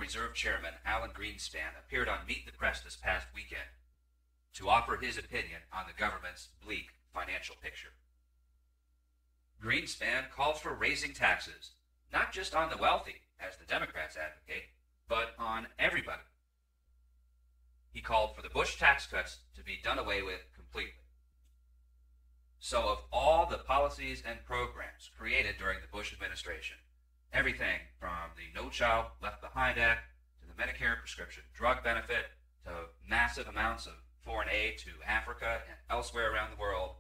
Reserve Chairman Alan Greenspan appeared on Meet the Press this past weekend to offer his opinion on the government's bleak financial picture. Greenspan called for raising taxes, not just on the wealthy, as the Democrats advocate, but on everybody. He called for the Bush tax cuts to be done away with completely. So of all the policies and programs created during the Bush administration, everything from the No Child Left Behind Act to the Medicare prescription drug benefit to massive amounts of foreign aid to Africa and elsewhere around the world,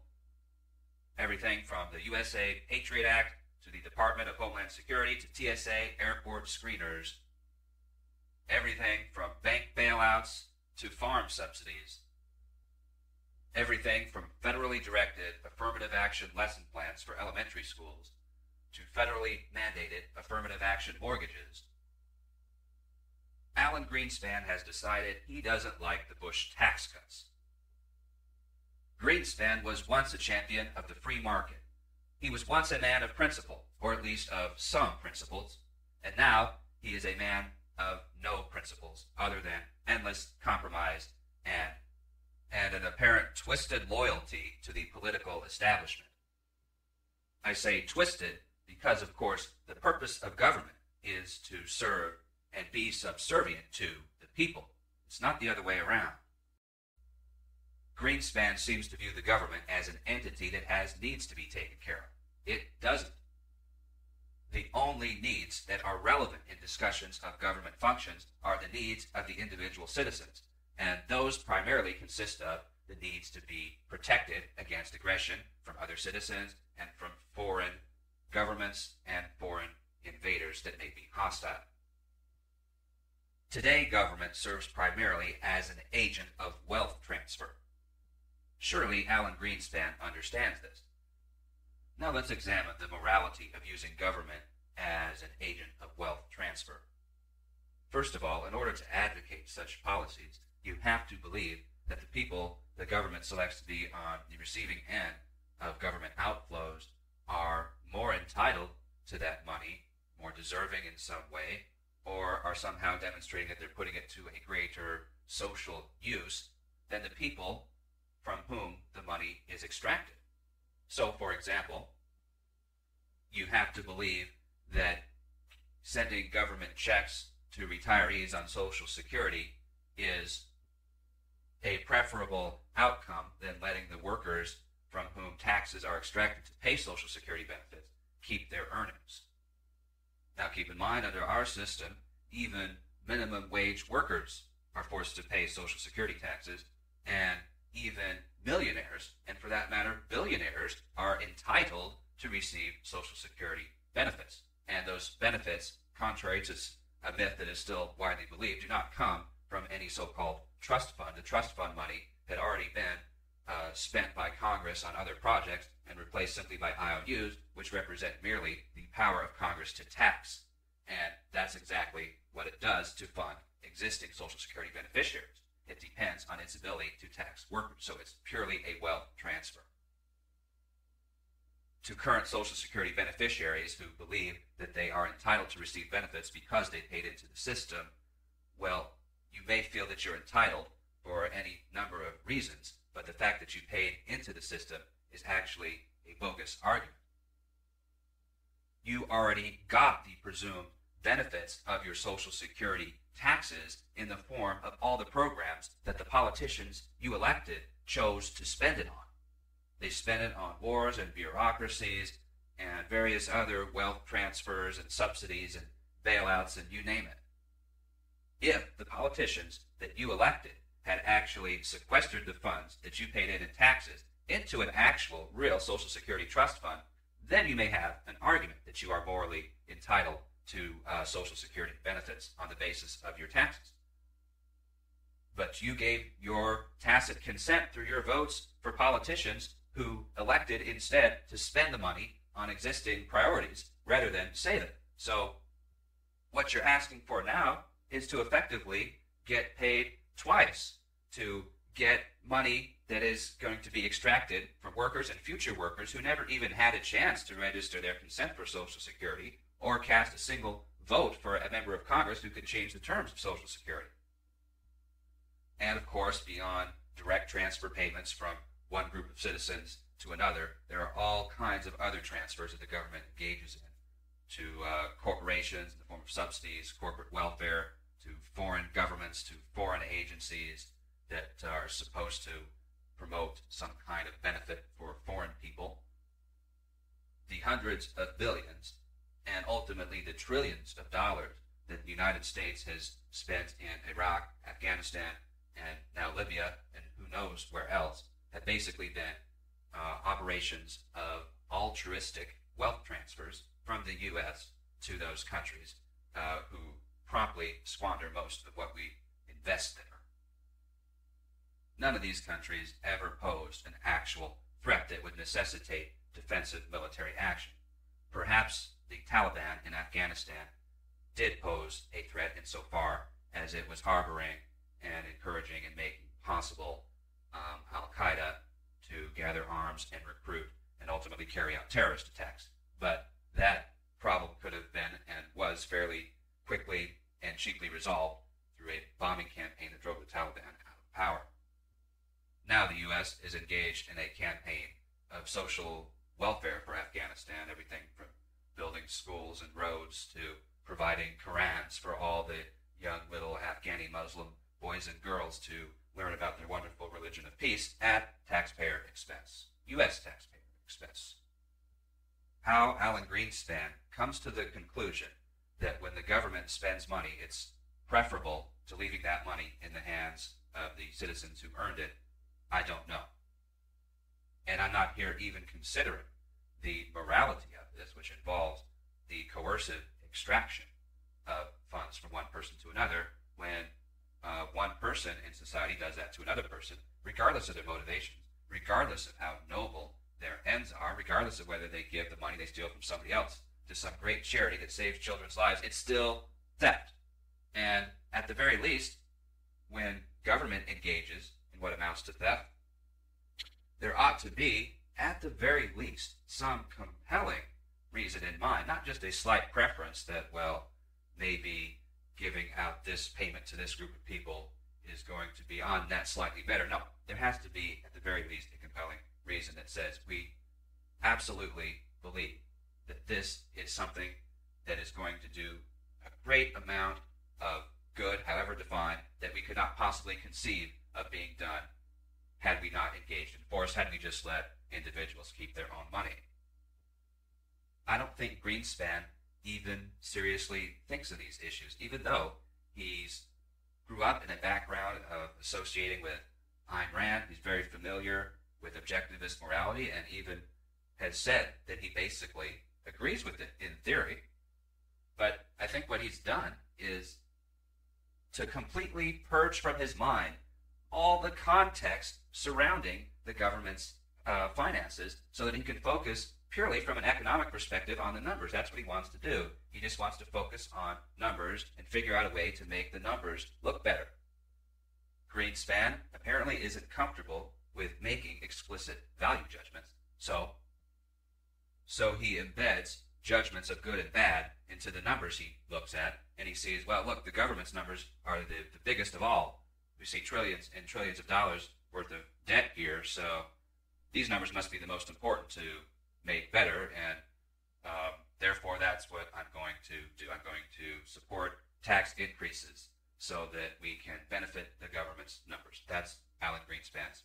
everything from the USA Patriot Act to the Department of Homeland Security to TSA airport screeners, everything from bank bailouts to farm subsidies, everything from federally directed affirmative action lesson plans for elementary schools to federally mandated affirmative action mortgages. Alan Greenspan has decided he doesn't like the Bush tax cuts. Greenspan was once a champion of the free market. He was once a man of principle, or at least of some principles, and now he is a man of no principles other than endless compromise and an apparent twisted loyalty to the political establishment. I say twisted because, of course, the purpose of government is to serve and be subservient to the people. It's not the other way around. Greenspan seems to view the government as an entity that has needs to be taken care of. It doesn't. The only needs that are relevant in discussions of government functions are the needs of the individual citizens, and those primarily consist of the needs to be protected against aggression from other citizens and from foreign governments and foreign invaders that may be hostile. Today, government serves primarily as an agent of wealth transfer. Surely Alan Greenspan understands this. Now let's examine the morality of using government as an agent of wealth transfer. First of all, in order to advocate such policies, you have to believe that the people the government selects to be on the receiving end of government outflows are more entitled to that money, more deserving in some way, or are somehow demonstrating that they're putting it to a greater social use than the people from whom the money is extracted. So, for example, you have to believe that sending government checks to retirees on Social Security is a preferable outcome than letting the workers from whom taxes are extracted to pay Social Security benefits keep their earnings. Now keep in mind, under our system, even minimum wage workers are forced to pay Social Security taxes, and even millionaires, and for that matter, billionaires, are entitled to receive Social Security benefits. And those benefits, contrary to a myth that is still widely believed, do not come from any so-called trust fund. The trust fund money had already been spent by Congress on other projects and replaced simply by IOUs, which represent merely the power of Congress to tax. And that's exactly what it does to fund existing Social Security beneficiaries. It depends on its ability to tax workers, so it's purely a wealth transfer. To current Social Security beneficiaries who believe that they are entitled to receive benefits because they paid into the system, well, you may feel that you're entitled for any number of reasons, but the fact that you paid into the system is actually a bogus argument. You already got the presumed benefits of your Social Security taxes in the form of all the programs that the politicians you elected chose to spend it on. They spent it on wars and bureaucracies and various other wealth transfers and subsidies and bailouts and you name it. If the politicians that you elected had actually sequestered the funds that you paid in taxes into an actual, real Social Security trust fund, then you may have an argument that you are morally entitled to Social Security benefits on the basis of your taxes. But you gave your tacit consent through your votes for politicians who elected instead to spend the money on existing priorities rather than save it. So what you're asking for now is to effectively get paid twice, to get money that is going to be extracted from workers and future workers who never even had a chance to register their consent for Social Security or cast a single vote for a member of Congress who could change the terms of Social Security. And of course, beyond direct transfer payments from one group of citizens to another, there are all kinds of other transfers that the government engages in to corporations in the form of subsidies, corporate welfare, to foreign governments, to foreign agencies that are supposed to promote some kind of benefit for foreign people. The hundreds of billions and ultimately the trillions of dollars that the United States has spent in Iraq, Afghanistan, and now Libya, and who knows where else, have basically been operations of altruistic wealth transfers from the U.S. to those countries who promptly squander most of what we invest there. None of these countries ever posed an actual threat that would necessitate defensive military action. Perhaps the Taliban in Afghanistan did pose a threat insofar as it was harboring and encouraging and making possible Al-Qaeda to gather arms and recruit and ultimately carry out terrorist attacks. But that problem could have been and was fairly quickly and cheaply resolved through a bombing campaign that drove the Taliban out of power. Now the U.S. is engaged in a campaign of social welfare for Afghanistan, everything from building schools and roads to providing Qurans for all the young little Afghani Muslim boys and girls to learn about their wonderful religion of peace at taxpayer expense, U.S. taxpayer expense. How Alan Greenspan comes to the conclusion that when the government spends money, it's preferable to leaving that money in the hands of the citizens who earned it, I don't know. And I'm not here even considering the morality of this, which involves the coercive extraction of funds from one person to another when one person in society does that to another person, regardless of their motivations, regardless of how noble their ends are, regardless of whether they give the money they steal from somebody else to some great charity that saves children's lives. It's still theft. And at the very least, when government engages in what amounts to theft, there ought to be, at the very least, some compelling reason in mind, not just a slight preference that, well, maybe giving out this payment to this group of people is going to be on net slightly better. No, there has to be, at the very least, a compelling reason that says we absolutely believe that this is something that is going to do a great amount of good, however defined, that we could not possibly conceive of being done had we not engaged in force, had we just let individuals keep their own money. I don't think Greenspan even seriously thinks of these issues, even though he's grew up in a background of associating with Ayn Rand. He's very familiar with objectivist morality and even has said that he basically agrees with it in theory. But I think what he's done is to completely purge from his mind all the context surrounding the government's finances so that he can focus purely from an economic perspective on the numbers. That's what he wants to do. He just wants to focus on numbers and figure out a way to make the numbers look better. Greenspan apparently isn't comfortable with making explicit value judgments. So he embeds judgments of good and bad into the numbers he looks at, and he sees, well, look, the government's numbers are the biggest of all. We see trillions and trillions of dollars worth of debt here, so these numbers must be the most important to make better, and therefore that's what I'm going to do. I'm going to support tax increases so that we can benefit the government's numbers. That's Alan Greenspan's